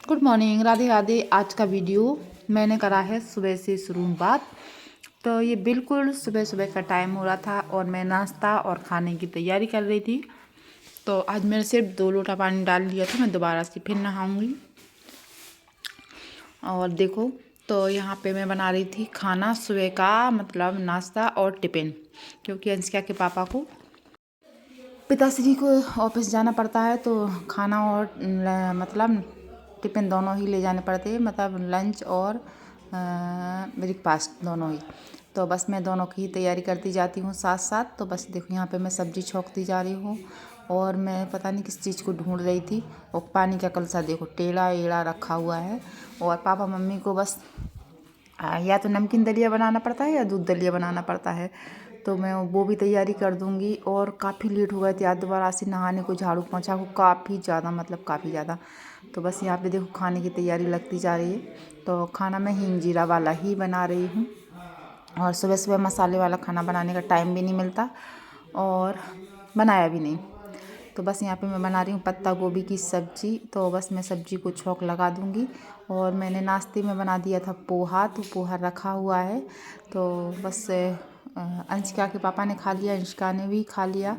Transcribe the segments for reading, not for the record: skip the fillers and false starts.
Good morning, Radhe Radhe. आज का video मैंने करा है सुबह से शुरुआत। तो ये बिल्कुल सुबह सुबह का टाइम हो रहा था और मैं नाश्ता और खाने की तैयारी कर रही थी। तो आज मैंने सिर्फ 2 लोटा पानी डाल लिया था। मैं दोबारा से फिर नहाऊंगी। और देखो, तो यहाँ पे मैं बना रही थी खाना सुबह का, मतलब नाश्ता और टिफ़िन, क्योंकि अंशिका के पापा को, पिताश्री को ऑफिस जाना पड़ता है। तो खाना और मतलब टिफ़िन दोनों ही ले जाने पड़ते हैं, मतलब लंच और ब्रेकफास्ट दोनों ही। तो बस मैं दोनों की ही तैयारी करती जाती हूँ साथ साथ। तो बस देखो, यहाँ पे मैं सब्ज़ी छौंकती जा रही हूँ और मैं पता नहीं किस चीज़ को ढूंढ रही थी। और पानी का कलसा देखो टेढ़ा एड़ा रखा हुआ है। और पापा मम्मी को बस या तो नमकीन दलिया बनाना पड़ता है या दूध दलिया बनाना पड़ता है। तो मैं वो भी तैयारी कर दूंगी। और काफ़ी लेट हो गए थे आज दोबारा से नहाने को, झाड़ू पोंछा को, काफ़ी ज़्यादा, मतलब काफ़ी ज़्यादा। तो बस यहाँ पे देखो खाने की तैयारी लगती जा रही है। तो खाना मैं हींग जीरा वाला ही बना रही हूँ। और सुबह सुबह मसाले वाला खाना बनाने का टाइम भी नहीं मिलता और बनाया भी नहीं। तो बस यहाँ पे मैं बना रही हूँ पत्ता गोभी की सब्ज़ी। तो बस मैं सब्ज़ी को छौंक लगा दूँगी। और मैंने नाश्ते में बना दिया था पोहा, तो पोहा रखा हुआ है। तो बस अंशिका के पापा ने खा लिया, अंशिका ने भी खा लिया।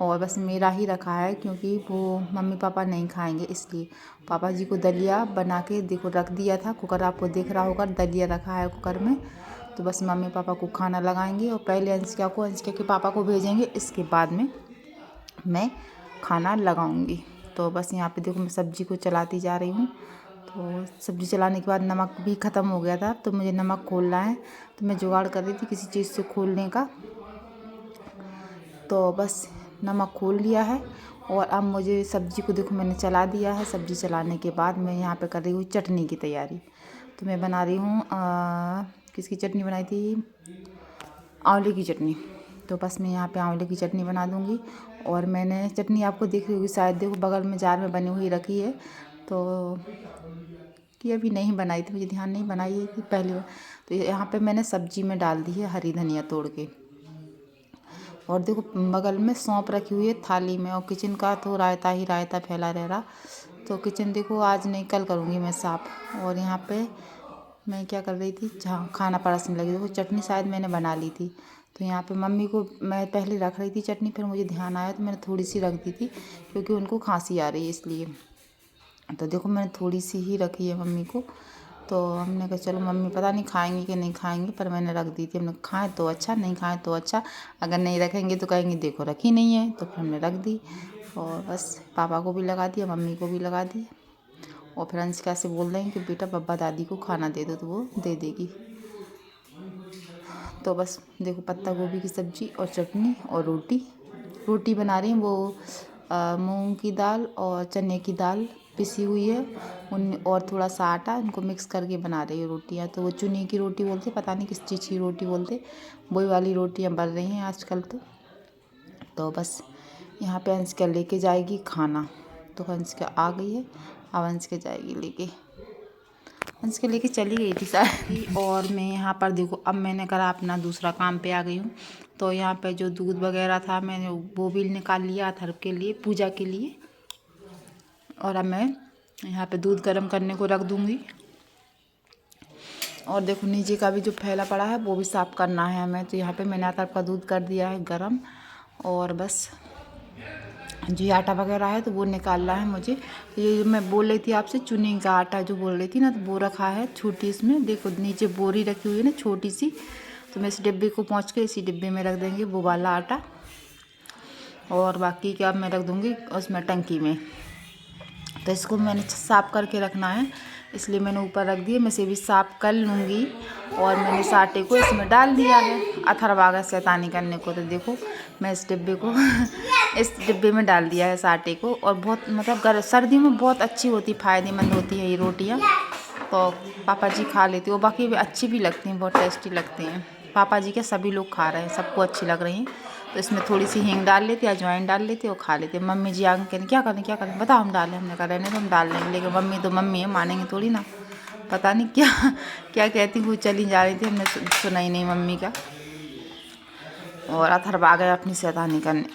और बस मेरा ही रखा है, क्योंकि वो मम्मी पापा नहीं खाएंगे, इसलिए पापा जी को दलिया बना के देखो रख दिया था। कुकर आपको दिख रहा होगा, दलिया रखा है कुकर में। तो बस मम्मी पापा को खाना लगाएंगे और पहले अंशिका को, अंशिका के पापा को भेजेंगे, इसके बाद में मैं खाना लगाऊंगी। तो बस यहाँ पे देखो मैं सब्ज़ी को चलाती जा रही हूँ। तो सब्ज़ी चलाने के बाद नमक भी ख़त्म हो गया था, तो मुझे नमक खोलना है। तो मैं जुगाड़ कर रही थी किसी चीज़ से खोलने का। तो बस नमक खोल लिया है। और अब मुझे सब्ज़ी को देखो मैंने चला दिया है। सब्ज़ी चलाने के बाद मैं यहाँ पे कर रही हूँ चटनी की तैयारी। तो मैं बना रही हूँ किसकी चटनी बनाई थी, आंवले की चटनी। तो बस मैं यहाँ पे आंवले की चटनी बना दूँगी। और मैंने चटनी आपको दिख रही होगी शायद, देखो बगल में जार में बनी हुई रखी है। तो कि अभी नहीं बनाई थी, मुझे ध्यान नहीं, बनाई थी पहले। तो यहाँ पे मैंने सब्जी में डाल दी है हरी धनिया तोड़ के। और देखो बगल में सौंफ रखी हुई है थाली में। और किचन का तो रायता ही रायता फैला रह रहा। तो किचन देखो आज नहीं, कल करूँगी मैं साफ़। और यहाँ पे मैं क्या कर रही थी, जहाँ खाना परोसने लगी। देखो चटनी शायद मैंने बना ली थी। तो यहाँ पे मम्मी को मैं पहले रख रही थी चटनी, फिर मुझे ध्यान आया तो मैंने थोड़ी सी रख दी थी, क्योंकि उनको खांसी आ रही है इसलिए। तो देखो मैंने थोड़ी सी ही रखी है मम्मी को। तो हमने कहा चलो मम्मी पता नहीं खाएंगी कि नहीं खाएंगी, पर मैंने रख दी थी। हमने खाएं तो अच्छा, नहीं खाएं तो अच्छा। अगर नहीं रखेंगे तो कहेंगे देखो रखी नहीं है, तो फिर हमने रख दी। और बस पापा को भी लगा दिया, मम्मी को भी लगा दी। और फिर अंशिका से बोल देंगे कि बेटा बब्बा दादी को खाना दे दो, तो वो दे देगी। तो बस देखो पत्ता गोभी की सब्ज़ी और चटनी और रोटी बना रही हूँ। वो मूंग की दाल और चने की दाल पिसी हुई है, उनमें और थोड़ा सा आटा, उनको मिक्स करके बना रही हूँ रोटियाँ। तो वो चुनी की रोटी बोलते, पता नहीं किस चीज़ की रोटी बोलते, वही वाली रोटियाँ बन रही हैं आजकल। तो बस यहाँ पे अंशिका लेके जाएगी खाना। तो अंशिका आ गई है, अब अंशिका जाएगी लेके, अंशिका लेके चली गई थी शायद। और मैं यहाँ पर देखो अब मैंने करा अपना दूसरा काम पे आ गई हूँ। तो यहाँ पे जो दूध वगैरह था मैंने वो भी निकाल लिया अथर्व के लिए, पूजा के लिए। और अब मैं यहाँ पे दूध गर्म करने को रख दूँगी। और देखो नीचे का भी जो फैला पड़ा है वो भी साफ़ करना है हमें। तो यहाँ पे मैंने अथर्व का दूध कर दिया है गर्म। और बस जो आटा वगैरह है तो वो निकालना है मुझे। तो ये मैं बोल रही थी आपसे, चुनी का आटा जो बोल रही थी ना, तो वो रखा है छोटी, इसमें देखो नीचे बोरी रखी हुई है ना छोटी सी। तो मैं इस डिब्बे को पहुँच के इसी डिब्बे में रख देंगे वो वाला आटा। और बाकी क्या मैं रख दूँगी उसमें टंकी में। तो इसको मैंने साफ़ करके रखना है, इसलिए मैंने ऊपर रख दिया। मैं इसे भी साफ़ कर लूँगी। और मैंने इस आटे को इसमें डाल दिया है। अथर्व आ गया शैतानी करने को। तो देखो मैं इस डिब्बे को इस डिब्बे में डाल दिया है इस आटे को। और बहुत मतलब सर्दियों में बहुत अच्छी होती, फ़ायदेमंद होती है ये रोटियाँ। तो पापा जी खा लेते हो, बाकी भी अच्छी भी लगती हैं, बहुत टेस्टी लगती हैं। पापा जी के सभी लोग खा रहे हैं, सबको अच्छी लग रही हैं। तो इसमें थोड़ी सी हींग डाल लेते, अजवाइन डाल लेते और खा लेते। मम्मी जी आगे कहने क्या करें बताओ, हम डालें। हमने कहा रहने तो हम डाल लेंगे, लेकिन मम्मी तो मम्मी है, मानेंगे थोड़ी ना। पता नहीं क्या क्या कहती, वो चली जा रही थी, हमने सुना ही नहीं मम्मी का। और अथर्व आ गया अपनी शैतानी करने।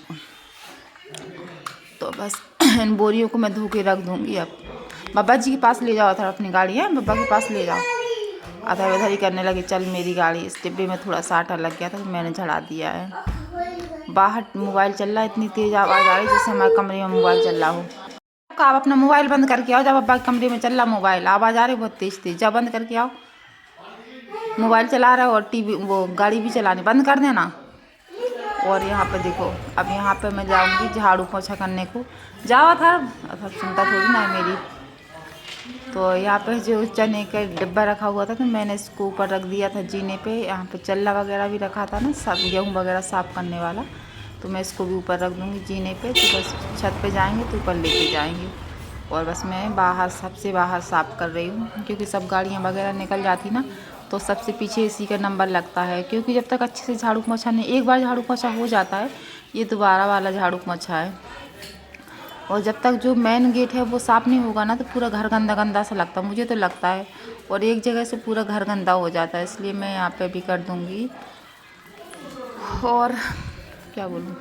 तो बस इन बोरियों को मैं धो के रख दूँगी अब। बाबा जी के पास ले जाओ था अपनी गाड़ी है, बाबा के पास ले जाओ। आधा उधर ही करने लगे, चल मेरी गाड़ी। इस डिब्बे में थोड़ा सा आटा लग गया था तो मैंने झड़ा दिया है। बाहर मोबाइल चल रहा है, इतनी तेज़ आवाज़ आ रही जैसे हमारे कमरे में मोबाइल चल रहा हो। आप अपना मोबाइल बंद करके आओ, जब बाबा के कमरे में चल रहा मोबाइल, आवाज़ आ रही बहुत तेज़ तेज़। जब बंद करके आओ, मोबाइल चला रहा है और टीवी वो गाड़ी भी चलाने, बंद कर देना। और यहाँ पे देखो, अब यहाँ पे मैं जाऊँगी झाड़ू पोछा करने को। जाओ था सुनता थोड़ी ना है मेरी। तो यहाँ पे जो चने का डिब्बा रखा हुआ था तो मैंने इसको ऊपर रख दिया था जीने पे। यहाँ पे चल्ला वगैरह भी रखा था ना, सब गेहूँ वगैरह साफ़ करने वाला, तो मैं इसको भी ऊपर रख दूँगी जीने पे। तो बस छत पे जाएंगे तो ऊपर लेके जाएंगे। और बस मैं बाहर सबसे बाहर साफ़ कर रही हूँ, क्योंकि सब गाड़ियाँ वगैरह निकल जाती ना तो सबसे पीछे इसी का नंबर लगता है। क्योंकि जब तक अच्छे से झाड़ू पोछा नहीं, एक बार झाड़ू पोछा हो जाता है, ये दोबारा वाला झाड़ू पोछा है। और जब तक जो मेन गेट है वो साफ़ नहीं होगा ना तो पूरा घर गंदा गंदा सा लगता है, मुझे तो लगता है। और एक जगह से पूरा घर गंदा हो जाता है, इसलिए मैं यहाँ पे भी कर दूँगी। और क्या बोलूँ,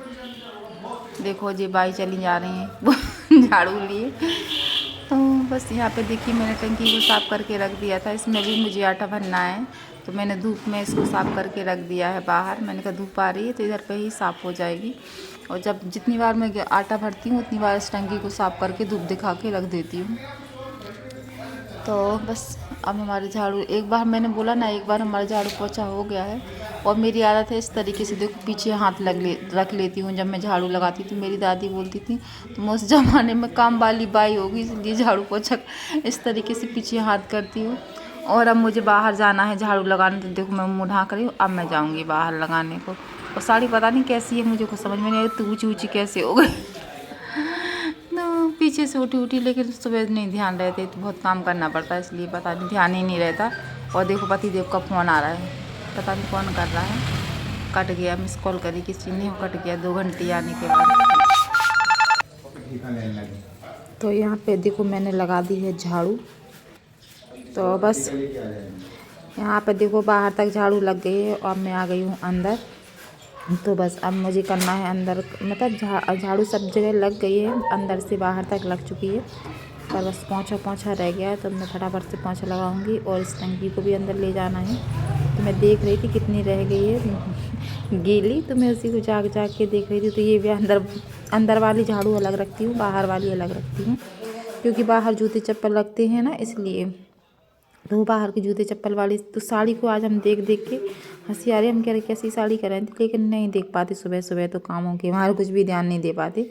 देखो जी बाई चली जा रही हैं झाड़ू लिए। तो बस यहाँ पे देखिए मैंने टंकी को साफ़ करके रख दिया था। इसमें भी मुझे आटा भरना है, तो मैंने धूप में इसको साफ़ करके रख दिया है बाहर। मैंने कहा धूप आ रही है तो इधर पे ही साफ़ हो जाएगी। और जब जितनी बार मैं आटा भरती हूँ उतनी बार इस टंकी को साफ़ करके धूप दिखा के रख देती हूँ। तो बस अब हमारे झाड़ू, एक बार मैंने बोला ना, एक बार हमारा झाड़ू पोछा हो गया है। और मेरी आदत है इस तरीके से, देखो पीछे हाथ रख लेती हूँ जब मैं झाड़ू लगाती थी। मेरी दादी बोलती थी तुम उस ज़माने में काम वाली बाई होगी, इसलिए झाड़ू पोछा इस तरीके से पीछे हाथ करती हूँ। और अब मुझे बाहर जाना है झाड़ू लगाने, तो देखो मैं मुँह ढाक रही हूँ, अब मैं जाऊँगी बाहर लगाने को। और साड़ी पता नहीं कैसी है, मुझे कुछ समझ में नहीं आई, तो ऊँची ऊँची कैसे हो गई तो पीछे से उठी उठी, लेकिन सुबह नहीं ध्यान रहते तो बहुत काम करना पड़ता है, इसलिए पता नहीं ध्यान ही नहीं रहता। और देखो पति देव का फ़ोन आ रहा है, पता नहीं कौन कर रहा है। कट गया, मिस कॉल करी किसी ने, कट गया 2 घंटे आने के बाद। तो यहाँ पे देखो मैंने लगा दी है झाड़ू। तो बस यहाँ पे देखो बाहर तक झाड़ू लग गई है और मैं आ गई हूँ अंदर। तो बस अब मुझे करना है अंदर, मतलब झाड़ू सब जगह लग गई है, अंदर से बाहर तक लग चुकी है। पर बस पोंछा रह गया है, तो मैं फटाफट से पोंछा लगाऊंगी। और इस टंकी को भी अंदर ले जाना है। तो मैं देख रही थी कितनी रह गई है गीली, तो मैं उसी को जाग के देख रही थी। तो ये भी अंदर वाली झाड़ू अलग रखती हूँ, बाहर वाली अलग रखती हूँ, क्योंकि बाहर जूते चप्पल रखते हैं ना, इसलिए। तो बाहर के जूते चप्पल वाली, तो साड़ी को आज हम देख के हंसी आ रही, हम कह रहे कैसी साड़ी करें थे, लेकिन नहीं देख पाते सुबह सुबह, तो कामों के हमारे कुछ भी ध्यान नहीं दे पाते।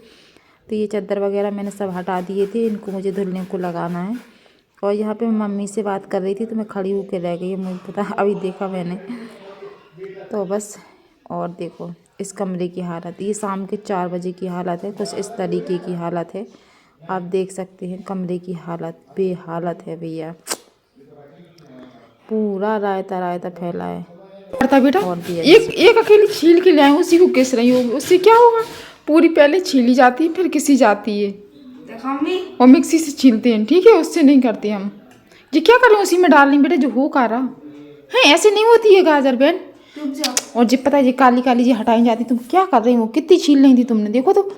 तो ये चादर वगैरह मैंने सब हटा दिए थे, इनको मुझे धुलने को लगाना है। और यहाँ पे मैं मम्मी से बात कर रही थी, तो मैं खड़ी होकर रह गई, मुझे पता अभी देखा मैंने। तो बस, और देखो इस कमरे की हालत, ये शाम के 4 बजे की हालत है, कुछ इस तरीके की हालत है। आप देख सकते हैं कमरे की हालत, बेहालत है भैया, पूरा रायता फैला है। करता बेटा, एक अकेली छील के ले आए, उसी को किस रही होगी, उससे क्या होगा? पूरी पहले छीली जाती है फिर किसी जाती है, और मिक्सी से छीलते हैं, ठीक है, उससे नहीं करते हम। ये क्या कर रहे हो, उसी में डाल रही बेटा, जो हो कर रहा है, ऐसे नहीं होती है गाजर बहन। और जी पता है ये काली काली जी हटाई जाती, तुम क्या कर रही हो, कितनी छील नहीं थी तुमने, देखो तो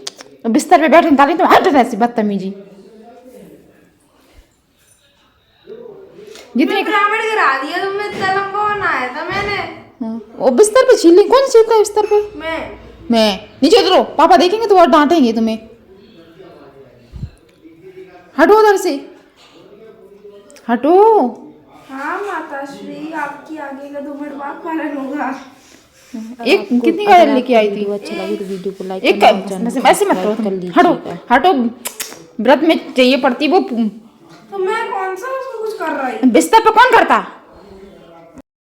बिस्तर पे बैठे निकाली, तुम हट ऐसी बदतमीजी। जितने पिरामिड गिरा दिया तुमने, इतना लंबा बनाया था मैंने। वो बिस्तर पे छील, कौन छीलता है बिस्तर पे? मैं नीचे उतरो, पापा देखेंगे तो और डांटेंगे तुम्हें। हटो उधर से, हटो। हाँ माताश्री, आपकी आगे का 2 मिनट बाद पालन होगा। एक कितनी गाजर लेके आई थी? अच्छा लगे तो वीडियो को लाइक एक ऐसे मत करो तुम, हटो हटो, व्रत में चाहिए पड़ती वो। तो मैं कौन सा उसको कुछ कर रही? बिस्तर पे कौन करता?